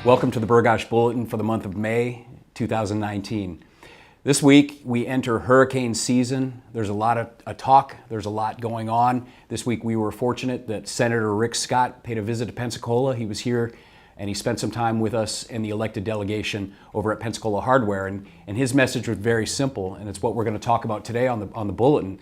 Welcome to the Burgash Bulletin for the month of May 2019. This week we enter hurricane season. There's a lot of talk, there's a lot going on. This week we were fortunate that Senator Rick Scott paid a visit to Pensacola. He was here and he spent some time with us and the elected delegation over at Pensacola Hardware. And his message was very simple, and it's what we're going to talk about today on the bulletin.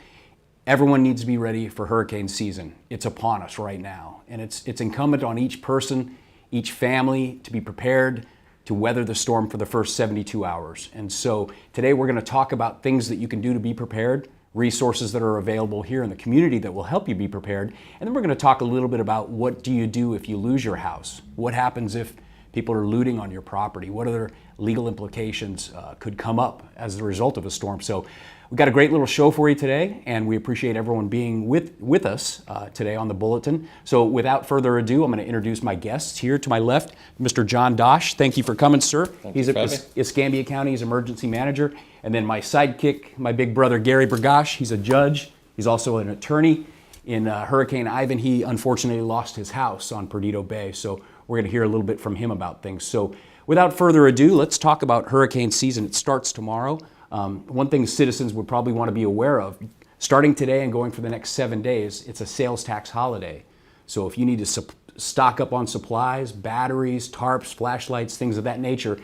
Everyone needs to be ready for hurricane season. It's upon us right now. And it's incumbent on each person, each family to be prepared to weather the storm for the first 72 hours. And so today we're going to talk about things that you can do to be prepared, resources that are available here in the community that will help you be prepared. And then we're going to talk a little bit about what do you do if you lose your house? What happens if people are looting on your property? What other legal implications could come up as a result of a storm? So we've got a great little show for you today, and we appreciate everyone being with us today on the bulletin. So without further ado, I'm going to introduce my guests. Here to my left, Mr. John Dosh. Thank you for coming, sir. He's at Escambia County's emergency manager. And then my sidekick, my big brother, Gary Burgash. He's a judge. He's also an attorney. In Hurricane Ivan, he unfortunately lost his house on Perdido Bay. So we're going to hear a little bit from him about things. So without further ado, let's talk about hurricane season. It starts tomorrow. One thing citizens would probably want to be aware of, starting today and going for the next 7 days, it's a sales tax holiday. So if you need to stock up on supplies, batteries, tarps, flashlights, things of that nature,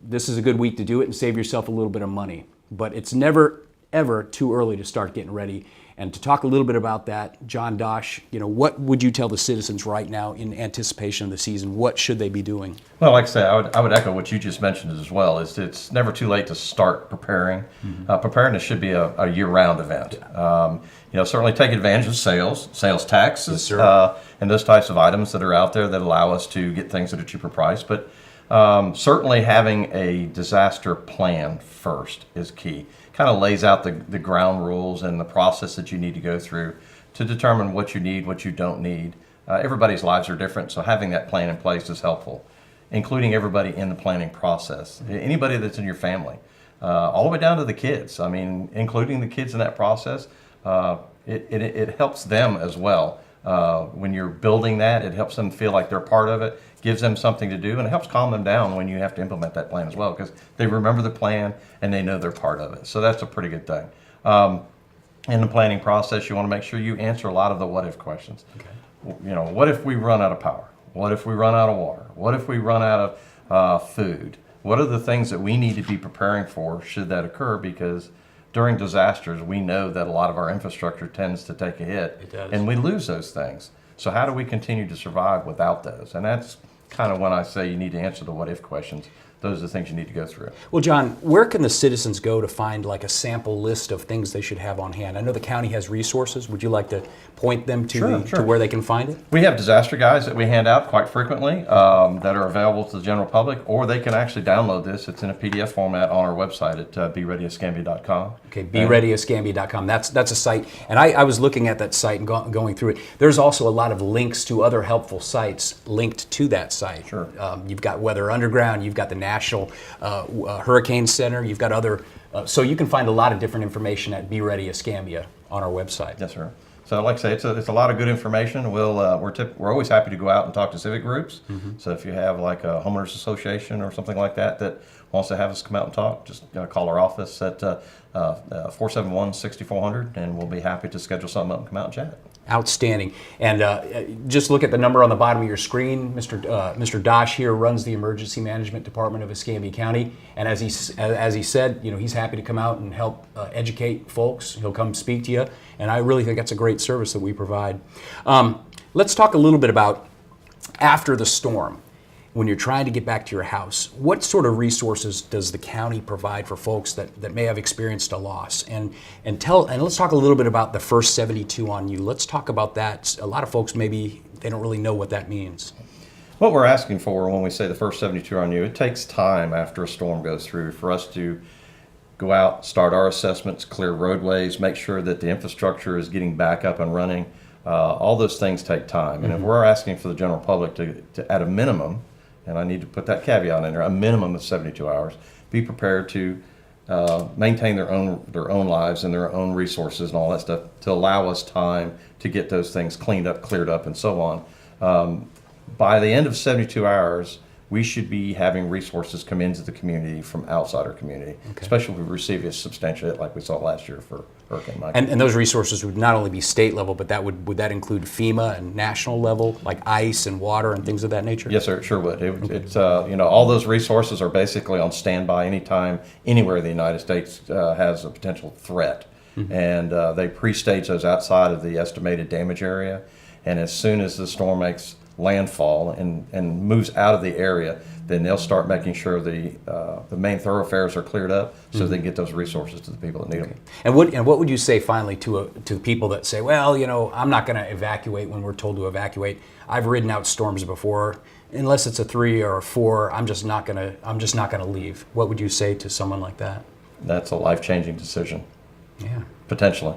this is a good week to do it and save yourself a little bit of money. But it's never, ever too early to start getting ready. And to talk a little bit about that, John Dosh, what would you tell the citizens right now in anticipation of the season? What should they be doing? Well, like I say, I would echo what you just mentioned as well. It's never too late to start preparing. Mm-hmm. Preparedness should be a year-round event. Certainly take advantage of sales taxes, yes, and those types of items that are out there that allow us to get things at a cheaper price. But certainly having a disaster plan first is key. Kind of lays out the ground rules and the process that you need to go through to determine what you need, what you don't need. Everybody's lives are different, so having that plan in place is helpful, including everybody in the planning process. Anybody that's in your family, all the way down to the kids. I mean, including the kids in that process, it helps them as well. When you're building that, it helps them feel like they're part of it, gives them something to do, and it helps calm them down when you have to implement that plan as well, because they remember the plan and they know they're part of it. So that's a pretty good thing. In the planning process, you want to make sure you answer a lot of the what-if questions. Okay. What if we run out of power? What if we run out of water? What if we run out of food? What are the things that we need to be preparing for should that occur? Because during disasters, we know that a lot of our infrastructure tends to take a hit. It does. And we lose those things. So how do we continue to survive without those? And that's kind of when I say you need to answer the what-if questions. Those are the things you need to go through. Well, John, where can the citizens go to find like a sample list of things they should have on hand? I know the county has resources. Would you like to point them to, to where they can find it? We have disaster guides that we hand out quite frequently that are available to the general public, or they can actually download this. It's in a PDF format on our website at bereadyescambia.com. Okay, bereadyescambia.com. That's a site, and I was looking at that site and going through it. There's also a lot of links to other helpful sites linked to that site. Sure. You've got Weather Underground, you've got the National Hurricane Center, you've got other, so you can find a lot of different information at Be Ready Escambia on our website. Yes, sir. So like I say, it's a lot of good information. We're always happy to go out and talk to civic groups. Mm-hmm. So if you have like a homeowners association or something like that wants to have us come out and talk, just call our office at 471-6400, and we'll be happy to schedule something up and come out and chat. Outstanding. And just look at the number on the bottom of your screen. Mr. Dosh here runs the Emergency Management Department of Escambia County. And as he said, he's happy to come out and help educate folks. He'll come speak to you. And I really think that's a great service that we provide. Let's talk a little bit about after the storm. When you're trying to get back to your house, what sort of resources does the county provide for folks that may have experienced a loss? And let's talk a little bit about the first 72 on you. Let's talk about that. A lot of folks, maybe they don't really know what that means. What we're asking for when we say the first 72 on you, it takes time after a storm goes through for us to go out, start our assessments, clear roadways, make sure that the infrastructure is getting back up and running. All those things take time. And if we're asking for the general public to at a minimum, and I need to put that caveat in there, a minimum of 72 hours, be prepared to maintain their own lives and their own resources and all that stuff to allow us time to get those things cleaned up, cleared up, and so on. By the end of 72 hours, we should be having resources come into the community from outside our community, especially if we receive a substantial hit like we saw last year for Hurricane Michael. And those resources would not only be state level, but would that include FEMA and national level, like ice and water and things of that nature? Yes, sir, it sure would. It's all those resources are basically on standby anytime, anywhere the United States has a potential threat. And they pre-stage those outside of the estimated damage area. And as soon as the storm makes landfall and moves out of the area, then they'll start making sure the main thoroughfares are cleared up so they can get those resources to the people that need them. And what would you say finally to the people that say, well, I'm not going to evacuate when we're told to evacuate. I've ridden out storms before. Unless it's a 3 or a 4, I'm just not going to leave. What would you say to someone like that? That's a life-changing decision. Yeah. Potentially.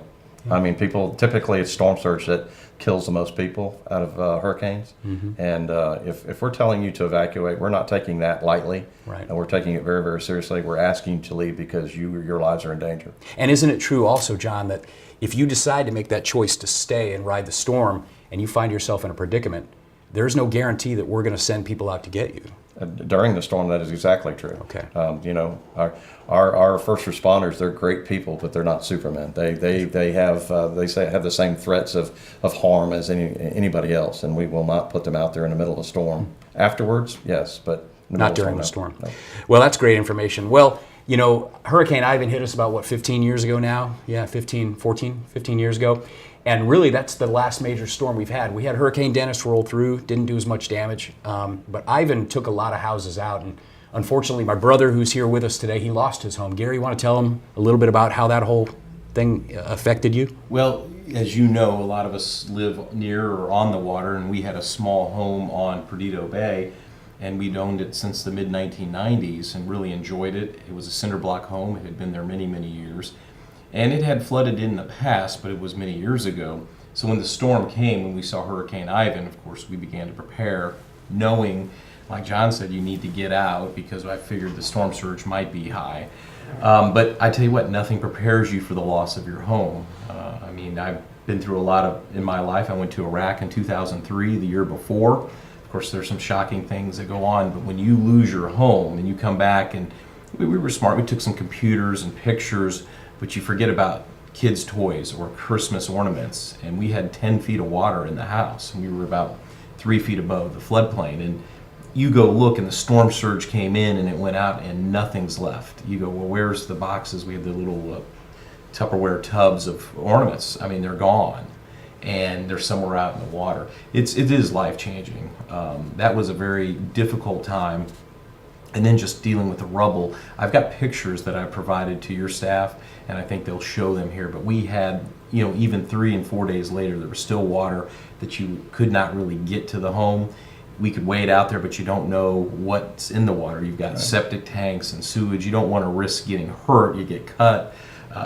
I mean, typically it's storm surge that kills the most people out of hurricanes. And if we're telling you to evacuate, we're not taking that lightly. Right. And we're taking it very, very seriously. We're asking you to leave because your lives are in danger. And isn't it true also, John, that if you decide to make that choice to stay and ride the storm and you find yourself in a predicament, there's no guarantee that we're going to send people out to get you? During the storm, that is exactly true. Okay. Our first responders, they're great people, but they're not Supermen. They have the same threats of harm as anybody else, and we will not put them out there in the middle of a storm. Afterwards, yes, but Not during the storm. No. Well, that's great information. Well, Hurricane Ivan hit us about, 15 years ago now? Yeah, 15 years ago. And really, that's the last major storm we've had. We had Hurricane Dennis roll through, didn't do as much damage. But Ivan took a lot of houses out. And unfortunately, my brother, who's here with us today, he lost his home. Gary, you want to tell him a little bit about how that whole thing affected you? Well, as you know, a lot of us live near or on the water, and we had a small home on Perdido Bay, and we'd owned it since the mid-1990s and really enjoyed it. It was a cinder block home. It had been there many, many years. And it had flooded in the past, but it was many years ago. So when the storm came, when we saw Hurricane Ivan, of course, we began to prepare, knowing, like John said, you need to get out because I figured the storm surge might be high. But I tell you what, nothing prepares you for the loss of your home. I've been through a lot in my life. I went to Iraq in 2003, the year before. Of course, there's some shocking things that go on, but when you lose your home and you come back, and we were smart, we took some computers and pictures, but you forget about kids' toys or Christmas ornaments. And we had 10 feet of water in the house, and we were about 3 feet above the floodplain. And you go look, and the storm surge came in, and it went out, and nothing's left. You go, well, where's the boxes? We have the little Tupperware tubs of ornaments. They're gone, and they're somewhere out in the water. It is life-changing. That was a very difficult time. And then just dealing with the rubble. I've got pictures that I provided to your staff, and I think they'll show them here. But we had, even 3 and 4 days later, there was still water that you could not really get to the home. We could wade out there, but you don't know what's in the water. You've got septic tanks and sewage. You don't want to risk getting hurt. You get cut.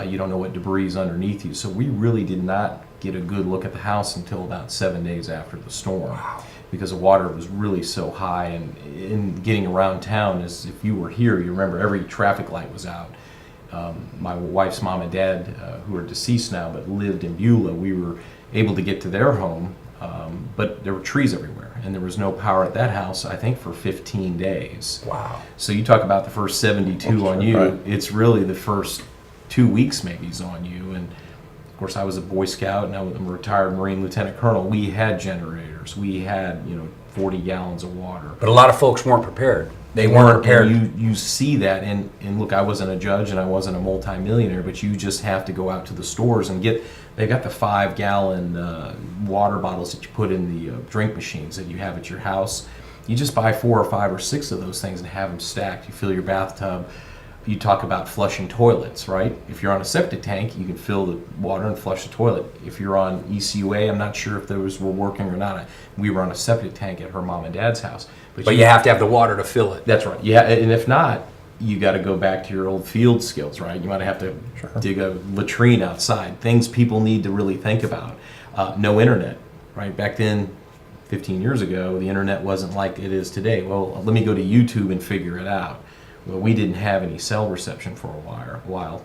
You don't know what debris is underneath you. So we really did not get a good look at the house until about 7 days after the storm. Wow. Because the water was really so high, and in getting around town, as if you were here, you remember every traffic light was out. My wife's mom and dad, who are deceased now, but lived in Beulah, we were able to get to their home, but there were trees everywhere, and there was no power at that house, I think, for 15 days. Wow. So you talk about the first 72 on you, right. It's really the first 2 weeks maybe is on you. And of course, I was a Boy Scout, and I'm a retired Marine Lieutenant Colonel. We had generators. We had, 40 gallons of water. But a lot of folks weren't prepared. They weren't prepared. And you see that, and look, I wasn't a judge and I wasn't a multimillionaire, but you just have to go out to the stores and they've got the 5-gallon water bottles that you put in the drink machines that you have at your house. You just buy 4 or 5 or 6 of those things and have them stacked. You fill your bathtub. You talk about flushing toilets, right? If you're on a septic tank, you can fill the water and flush the toilet. If you're on ECUA, I'm not sure if those were working or not. We were on a septic tank at her mom and dad's house. But you have to have the water to fill it. That's right. Yeah, and if not, you got to go back to your old field skills, right? You might have to dig a latrine outside. Things people need to really think about. No internet, right? Back then, 15 years ago, the internet wasn't like it is today. Well, let me go to YouTube and figure it out. Well, we didn't have any cell reception for a while.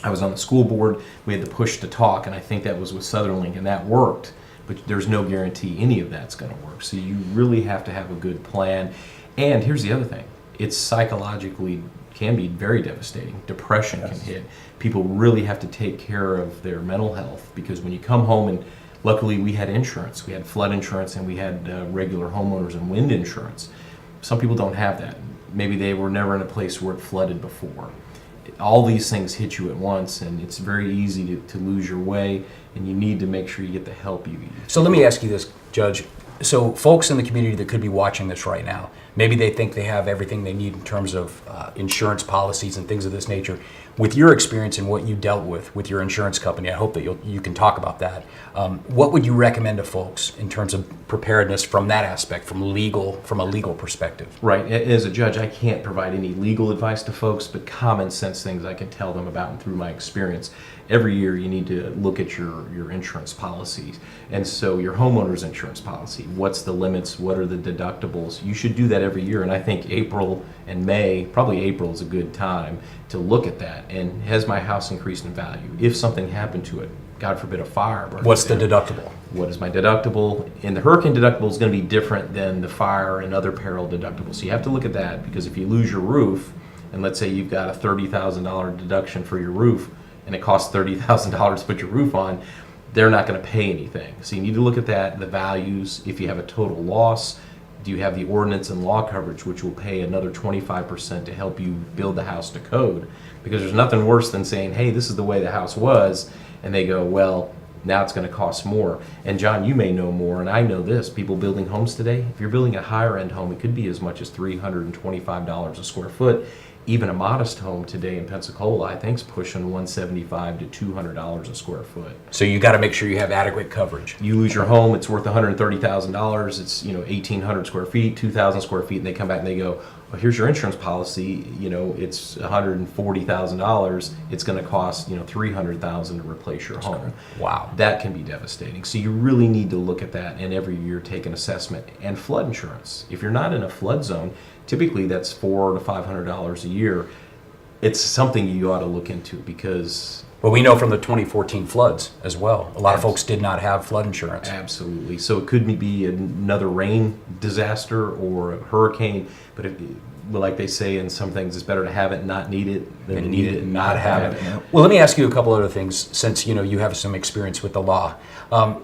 I was on the school board. We had the push to talk, and I think that was with Southern and that worked. But there's no guarantee any of that's going to work. So you really have to have a good plan. And here's the other thing. It's psychologically can be very devastating. Depression can hit. People really have to take care of their mental health, because when you come home, and luckily we had insurance. We had flood insurance, and we had regular homeowners and wind insurance. Some people don't have that. Maybe they were never in a place where it flooded before. All these things hit you at once, and it's very easy to lose your way, and you need to make sure you get the help you need. So let me ask you this, Judge. So folks in the community that could be watching this right now, maybe they think they have everything they need in terms of insurance policies and things of this nature. With your experience and what you dealt with your insurance company, I hope that you can talk about that. What would you recommend to folks in terms of preparedness from that aspect, from a legal perspective? Right. As a judge, I can't provide any legal advice to folks, but common sense things I can tell them about and through my experience. Every year you need to look at your insurance policies. And so your homeowner's insurance policy, what's the limits, what are the deductibles? You should do that every year. And I think April and May, probably April is a good time to look at that. And has my house increased in value? If something happened to it, God forbid a fire burns What's the down, deductible? what is my deductible? And the hurricane deductible is going to be different than the fire and other peril deductibles. So you have to look at that, because if you lose your roof, and let's say you've got a $30,000 deduction for your roof, and it costs $30,000 to put your roof on, they're not going to pay anything. So you need to look at that, the values. If you have a total loss, do you have the ordinance and law coverage, which will pay another 25% to help you build the house to code? Because there's nothing worse than saying, hey, this is the way the house was, and they go, well, now it's going to cost more. And John, you may know more, and I know this. People building homes today, if you're building a higher end home, it could be as much as $325 a square foot. Even a modest home today in Pensacola, I think, is pushing $175 to $200 a square foot. So you got to make sure you have adequate coverage. You lose your home, it's worth $130,000. It's 1,800 square feet, 2,000 square feet, and they come back and they go, well, here's your insurance policy. It's $140,000. It's going to cost $300,000 to replace your home. Wow. That can be devastating. So you really need to look at that, and every year take an assessment. And flood insurance. If you're not in a flood zone, typically that's $400 to $500 a year. It's something you ought to look into, because Well, we know from the 2014 floods as well, a lot of folks did not have flood insurance. absolutely. So it could be another rain disaster or a hurricane, but like they say in some things, it's better to have it and not need it than to need it and not have it. Well, let me ask you a couple other things, since you have some experience with the law.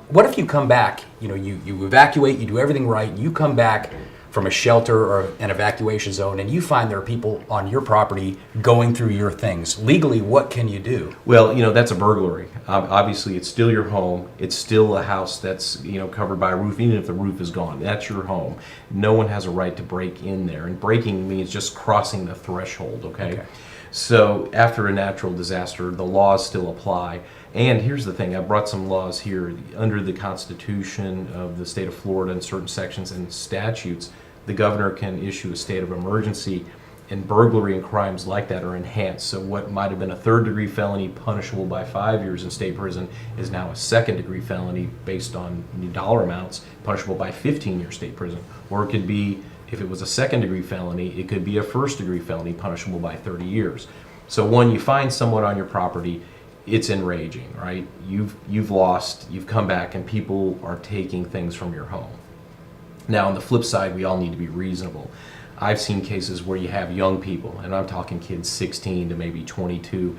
What if you come back, you evacuate, you do everything right, you come back from a shelter or an evacuation zone, and you find there are people on your property going through your things? Legally, what can you do? Well, that's a burglary. Obviously, it's still your home. It's still a house that's covered by a roof, even if the roof is gone. That's your home. No one has a right to break in there, and breaking means just crossing the threshold. Okay. So after a natural disaster, the laws still apply. And here's the thing, I brought some laws here. Under the Constitution of the state of Florida and certain sections and statutes, the governor can issue a state of emergency, and burglary and crimes like that are enhanced. So what might have been a third-degree felony punishable by 5 years in state prison is now a second-degree felony based on dollar amounts, punishable by 15-year state prison. Or it could be, if it was a second-degree felony, it could be a first-degree felony punishable by 30 years. So when you find someone on your property, it's enraging, right? You've lost, you've come back, and people are taking things from your home. Now, on the flip side, we all need to be reasonable. I've seen cases where you have young people, and I'm talking kids 16 to maybe 22,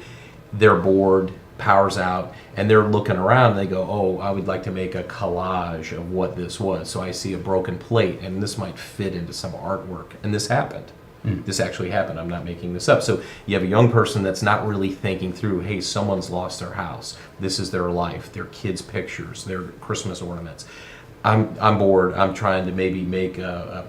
they're bored, power's out, and they're looking around and they go, oh, I would like to make a collage of what this was. So I see a broken plate, and this might fit into some artwork. And this happened. This actually happened. I'm not making this up. So you have a young person that's not really thinking through, hey, someone's lost their house. This is their life, their kids' pictures, their Christmas ornaments. I'm bored. I'm trying to maybe make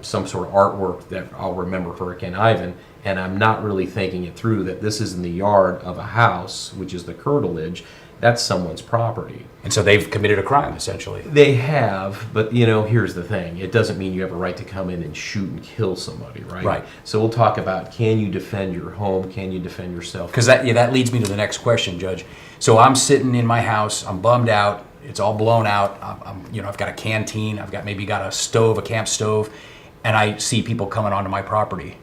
some sort of artwork that I'll remember Hurricane Ivan, and I'm not really thinking it through that this is in the yard of a house, which is the curtilage. That's someone's property. And so they've committed a crime, essentially. They have, but here's the thing. It doesn't mean you have a right to come in and shoot and kill somebody, right? Right. So we'll talk about, can you defend your home? Can you defend yourself? Because that leads me to the next question, Judge. So I'm sitting in my house, I'm bummed out, it's all blown out. I've got a canteen, I've got a stove, a camp stove, and I see people coming onto my property.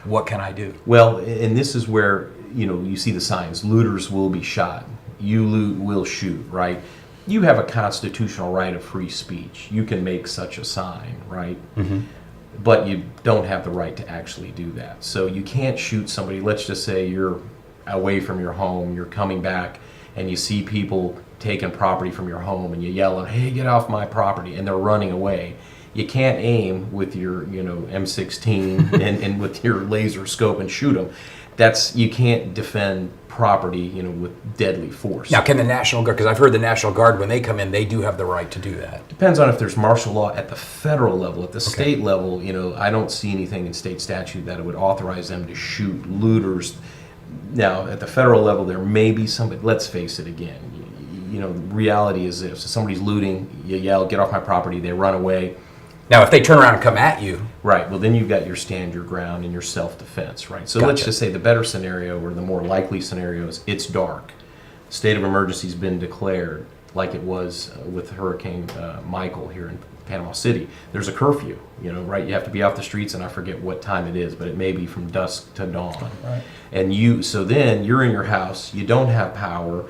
What can I do? Well, and this is where you see the signs. Looters will be shot. You loot, will shoot, right? You have a constitutional right of free speech. You can make such a sign, right? Mm-hmm. but you don't have the right to actually do that. So you can't shoot somebody. Let's just say you're away from your home, you're coming back, and you see people taking property from your home, and you yell, "Hey, get off my property!" and they're running away. You can't aim with your, M16 and with your laser scope and shoot them. You can't defend property, with deadly force. Now, can the National Guard, because I've heard the National Guard, when they come in, they do have the right to do that. Depends on if there's martial law at the federal level. At the state level, I don't see anything in state statute that would authorize them to shoot looters. Now, at the federal level, there may be somebody. Let's face it again. The reality is this: if somebody's looting, you yell, "Get off my property!" They run away. Now, if they turn around and come at you, Right. Well, then you've got your stand your ground and your self-defense, right? So Gotcha. let's just say the better scenario, or the more likely scenario, is it's dark. State of emergency's been declared, like it was with Hurricane Michael here in Panama City. There's a curfew, right? You have to be off the streets, and I forget what time it is, but it may be from dusk to dawn. Right. And so then you're in your house, you don't have power,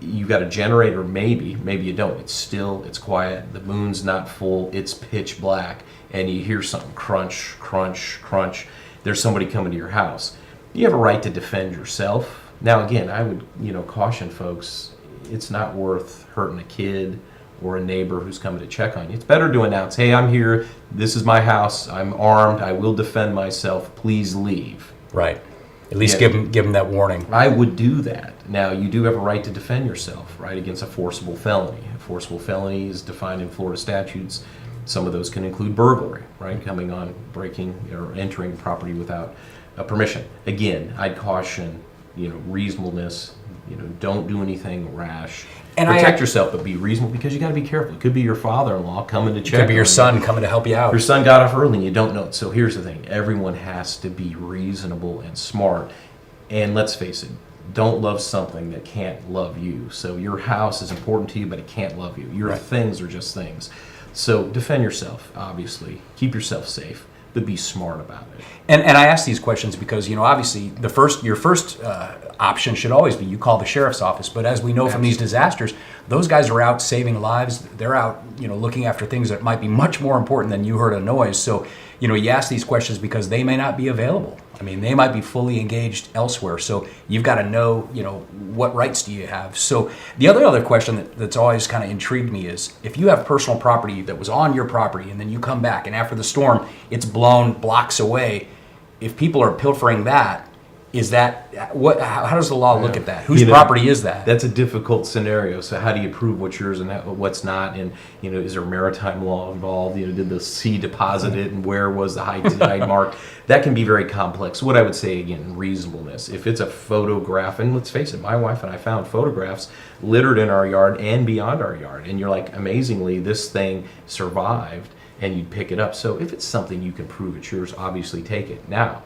you got a generator, maybe you don't. It's quiet, the moon's not full, it's pitch black, and you hear something crunch, crunch, crunch. There's somebody coming to your house. You have a right to defend yourself. Now, again, I would, caution folks, it's not worth hurting a kid or a neighbor who's coming to check on you. It's better to announce, "Hey, I'm here, this is my house, I'm armed, I will defend myself, please leave." right? At least Yeah. give them that warning. I would do that. Now, you do have a right to defend yourself, right, against a forcible felony. A forcible felony is defined in Florida statutes. Some of those can include burglary, right, coming on, breaking or entering property without permission. Again, I'd caution, reasonableness. Don't do anything rash. And Protect yourself, but be reasonable, because you got to be careful. It could be your father-in-law coming to check. Could be your on you. son coming to help you out. Your son got off early and you don't know. So here's the thing. Everyone has to be reasonable and smart. And let's face it, don't love something that can't love you. So your house is important to you, but it can't love you. Your Right. things are just things. So defend yourself, obviously. Keep yourself safe, but be smart about it. And I ask these questions because, obviously your first option should always be you call the sheriff's office. But as we know from these disasters, those guys are out saving lives. They're out, looking after things that might be much more important than you heard a noise. So, you ask these questions because they may not be available. I mean, they might be fully engaged elsewhere. So you've got to know, what rights do you have? So the other question that's always kind of intrigued me is if you have personal property that was on your property and then you come back and after the storm, it's blown blocks away. If people are pilfering that, is that what? How does the law look at that? Whose property is that? That's a difficult scenario. So how do you prove what's yours and what's not? And is there maritime law involved? Did the sea deposit it, and where was the high tide mark? That can be very complex. What I would say again, reasonableness. If it's a photograph, and let's face it, my wife and I found photographs littered in our yard and beyond our yard, and you're like, amazingly, this thing survived, and you'd pick it up. So if it's something you can prove it's yours, obviously take it. Now,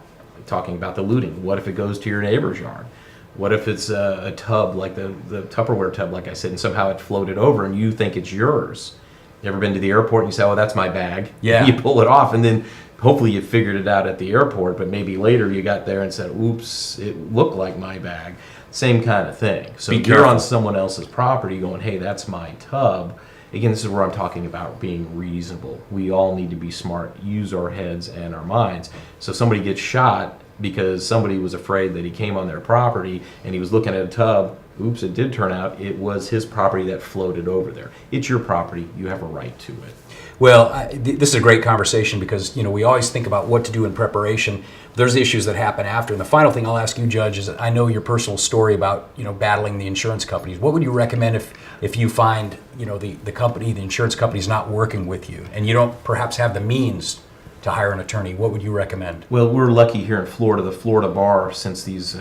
talking about the looting, what if it goes to your neighbor's yard? What if it's a tub, like the Tupperware tub, like I said, and somehow it floated over and you think it's yours? You ever been to the airport and you say, "Oh, that's my bag"? Yeah. You pull it off, and then hopefully you figured it out at the airport, but maybe later you got there and said, "Oops, it looked like my bag." Same kind of thing. So Be if you're careful. on someone else's property going, "Hey, that's my tub." Again, this is where I'm talking about being reasonable. We all need to be smart, use our heads and our minds. So if somebody gets shot because somebody was afraid that he came on their property and he was looking at a tub, oops, it did turn out it was his property that floated over there. It's your property. You have a right to it. Well, this is a great conversation because, we always think about what to do in preparation. There's issues that happen after. And the final thing I'll ask you, Judge, is I know your personal story about, battling the insurance companies. What would you recommend if you find, the insurance company's not working with you and you don't perhaps have the means to hire an attorney? What would you recommend? Well, we're lucky here in Florida. The Florida Bar, since these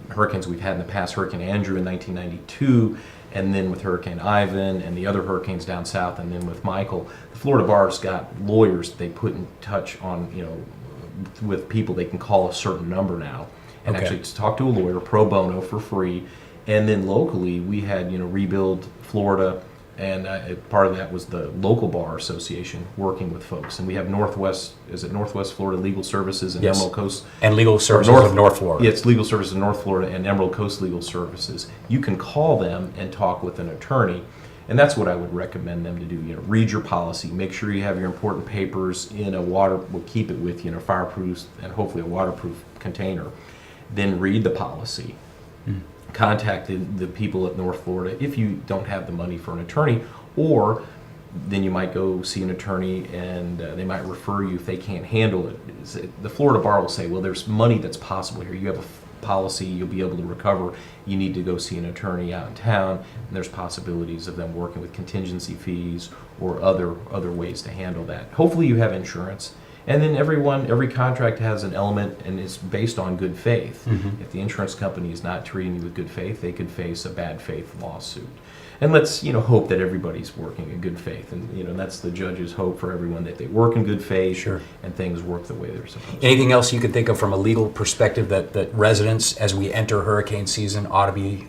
hurricanes we've had in the past, Hurricane Andrew in 1992, and then with Hurricane Ivan and the other hurricanes down south, and then with Michael, the Florida Bar's got lawyers they put in touch on, with people. They can call a certain number now and Okay. actually talk to a lawyer pro bono for free. And then locally, we had, Rebuild Florida, and part of that was the local bar association working with folks. And we have Northwest Florida Legal Services and Yes. Emerald Coast. And Legal Services of North Florida. Yeah, it's Legal Services of North Florida and Emerald Coast Legal Services. You can call them and talk with an attorney. And that's what I would recommend them to do. Read your policy. Make sure you have your important papers in a keep it with you in a fireproof and hopefully a waterproof container. Then read the policy. Contact the people at North Florida if you don't have the money for an attorney, or then you might go see an attorney and they might refer you if they can't handle it. The Florida bar will say, well, there's money that's possible here. You have a policy, you'll be able to recover. You need to go see an attorney out in town, and there's possibilities of them working with contingency fees or other ways to handle that. Hopefully you have insurance. And then every contract has an element, and it's based on good faith. If the insurance company is not treating you with good faith, they could face a bad faith lawsuit. And let's hope that everybody's working in good faith, and that's the judge's hope for everyone, that they work in good faith. Sure. And things work the way they're supposed to. Anything else you can think of from a legal perspective that residents, as we enter hurricane season, ought to be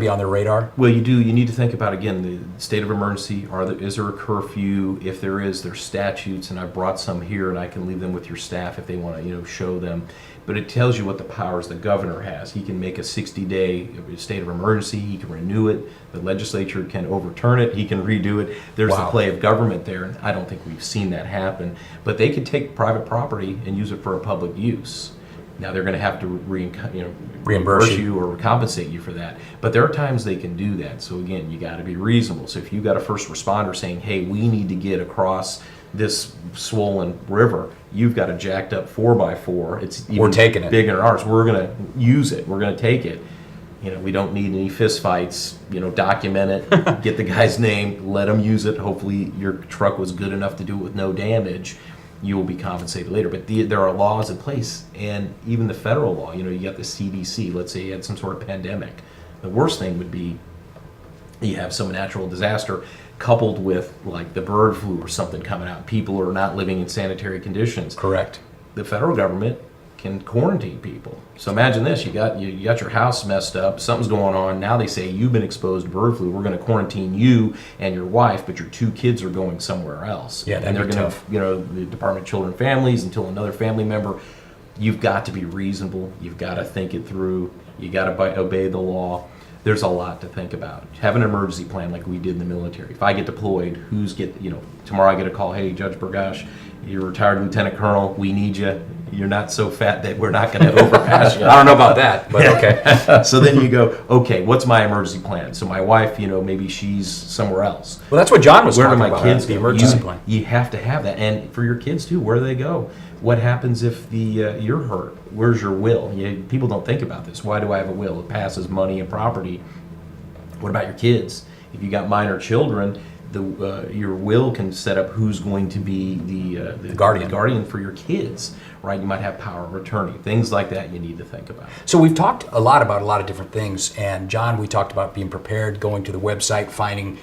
on their radar? Well, you need to think about, again, the state of emergency. Is there a curfew? If there is, there's statutes, and I brought some here, and I can leave them with your staff if they want to show them. But it tells you what the powers the governor has. He can make a 60-day state of emergency. He can renew it. The legislature can overturn it. He can redo it. There's the play of government there, and I don't think we've seen that happen. But they could take private property and use it for a public use. Now they're going to have to reimburse you or compensate you for that. But there are times they can do that. So again, you got to be reasonable. So if you've got a first responder saying, "Hey, we need to get across this swollen river," you've got a jacked up 4x4. It's even We're taking it. bigger than ours. We're going to use it. We're going to take it. We don't need any fist fights. Document it. Get the guy's name. Let him use it. Hopefully your truck was good enough to do it with no damage. You will be compensated later. But there are laws in place, and even the federal law. You got the CDC. Let's say you had some sort of pandemic. The worst thing would be you have some natural disaster coupled with like the bird flu or something coming out. People are not living in sanitary conditions. Correct. The federal government can quarantine people. So imagine this: you got your house messed up, something's going on. Now they say you've been exposed to bird flu. We're going to quarantine you and your wife, but your 2 kids are going somewhere else. Yeah, and they're that'd be going tough. to, the Department of Children and Families until another family member. You've got to be reasonable. You've got to think it through. You got to obey the law. There's a lot to think about. Have an emergency plan like we did in the military. If I get deployed, tomorrow I get a call, "Hey, Judge Burgash, you're retired lieutenant colonel. We need you. You're not so fat that we're not going to overpass you." I don't know about that, but okay. So then you go, okay, what's my emergency plan? So my wife, maybe she's somewhere else. Well, that's what John was Where do talking my about. kids the go? emergency plan. You have to have that, and for your kids too. Where do they go? What happens if you're hurt? Where's your will? People don't think about this. Why do I have a will? It passes money and property. What about your kids? If you got minor children, your will can set up who's going to be the guardian for your kids, right? You might have power of attorney, things like that. You need to think about. So we've talked a lot about a lot of different things, and John, we talked about being prepared, going to the website, finding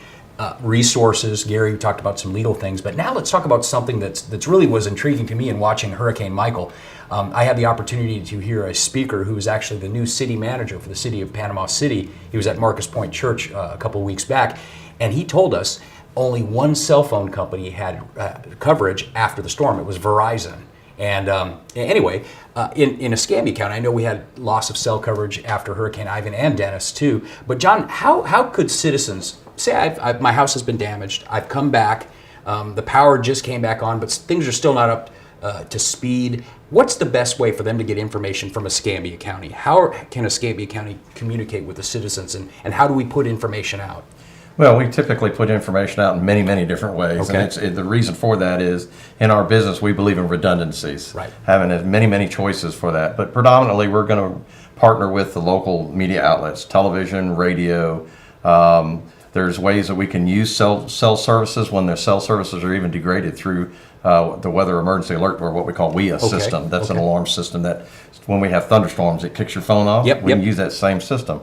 resources. Gary, we talked about some legal things, but now let's talk about something that's really was intriguing to me in watching Hurricane Michael. I had the opportunity to hear a speaker who was actually the new city manager for the city of Panama City. He was at Marcus Point Church a couple of weeks back, and he told us only one cell phone company had coverage after the storm. It was Verizon. And anyway, in Escambia County, I know we had loss of cell coverage after Hurricane Ivan and Dennis too. But John, how could citizens say, my house has been damaged, I've come back, the power just came back on, but things are still not up to speed. What's the best way for them to get information from Escambia County? How can Escambia County communicate with the citizens, and how do we put information out? Well, we typically put information out in many, many different ways. Okay. And the reason for that is, in our business, we believe in redundancies. Right. Having as many, many choices for that. But predominantly, we're going to partner with the local media outlets, television, radio. There's ways that we can use cell services when their cell services are even degraded through the Weather Emergency Alert, or what we call WEA system. That's an alarm system that when we have thunderstorms, it kicks your phone off. We can use that same system.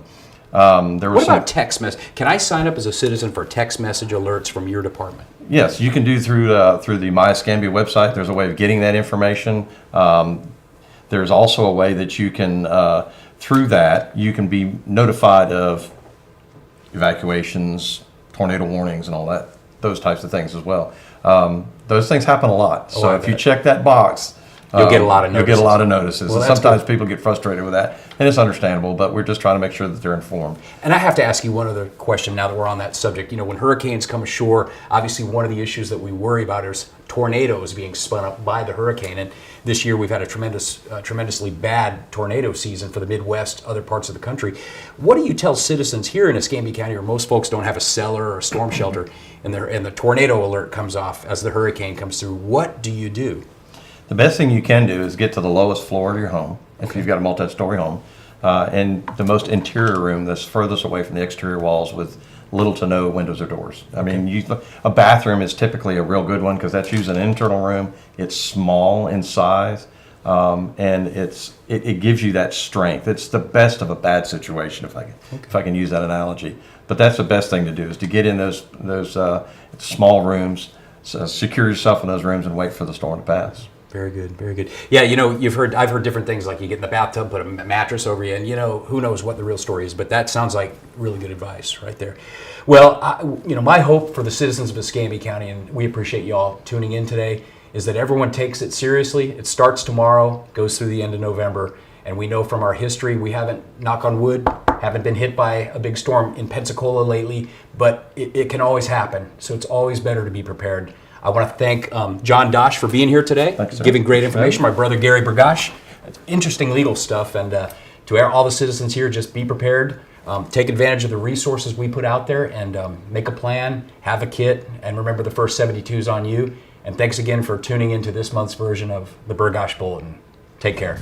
What about text message? Can I sign up as a citizen for text message alerts from your department? Yes, you can do through the My Escambia website. There's a way of getting that information. There's also a way that you can, through that, you can be notified of evacuations, tornado warnings, and all that, those types of things as well. Those things happen a lot. So if you check that box, You'll get a lot of You'll get a notices. lot of notices. Well, And that's sometimes people get frustrated with that, and it's understandable, but we're just trying to make sure that they're informed. And I have to ask you one other question now that we're on that subject. You know, when hurricanes come ashore, obviously one of the issues that we worry about is tornadoes being spun up by the hurricane. And this year we've had a tremendously bad tornado season for the Midwest, other parts of the country. What do you tell citizens here in Escambia County, where most folks don't have a cellar or a storm shelter, and the tornado alert comes off as the hurricane comes through? What do you do? The best thing you can do is get to the lowest floor of your home, if you've got a multi-story home, and the most interior room that's furthest away from the exterior walls with little to no windows or doors. I mean, a bathroom is typically a real good one because that's usually an internal room. It's small in size, and it gives you that strength. It's the best of a bad situation, if I can use that analogy. But that's the best thing to do, is to get in those small rooms, secure yourself in those rooms, and wait for the storm to pass. Very good, very good. Yeah, you know, I've heard different things, like you get in the bathtub, put a mattress over you, and you know, who knows what the real story is, but that sounds like really good advice right there. Well, you know, my hope for the citizens of Escambia County, and we appreciate you all tuning in today, is that everyone takes it seriously. It starts tomorrow, goes through the end of November, and we know from our history, we haven't, knock on wood, haven't been hit by a big storm in Pensacola lately, but it can always happen, so it's always better to be prepared. I want to thank John Dosh for being here today, Thanks, sir. giving great information. My brother Gary Burgash, interesting legal stuff. And to all the citizens here, just be prepared, take advantage of the resources we put out there, and make a plan, have a kit, and remember the first 72 is on you. And thanks again for tuning into this month's version of the Burgash Bulletin. Take care.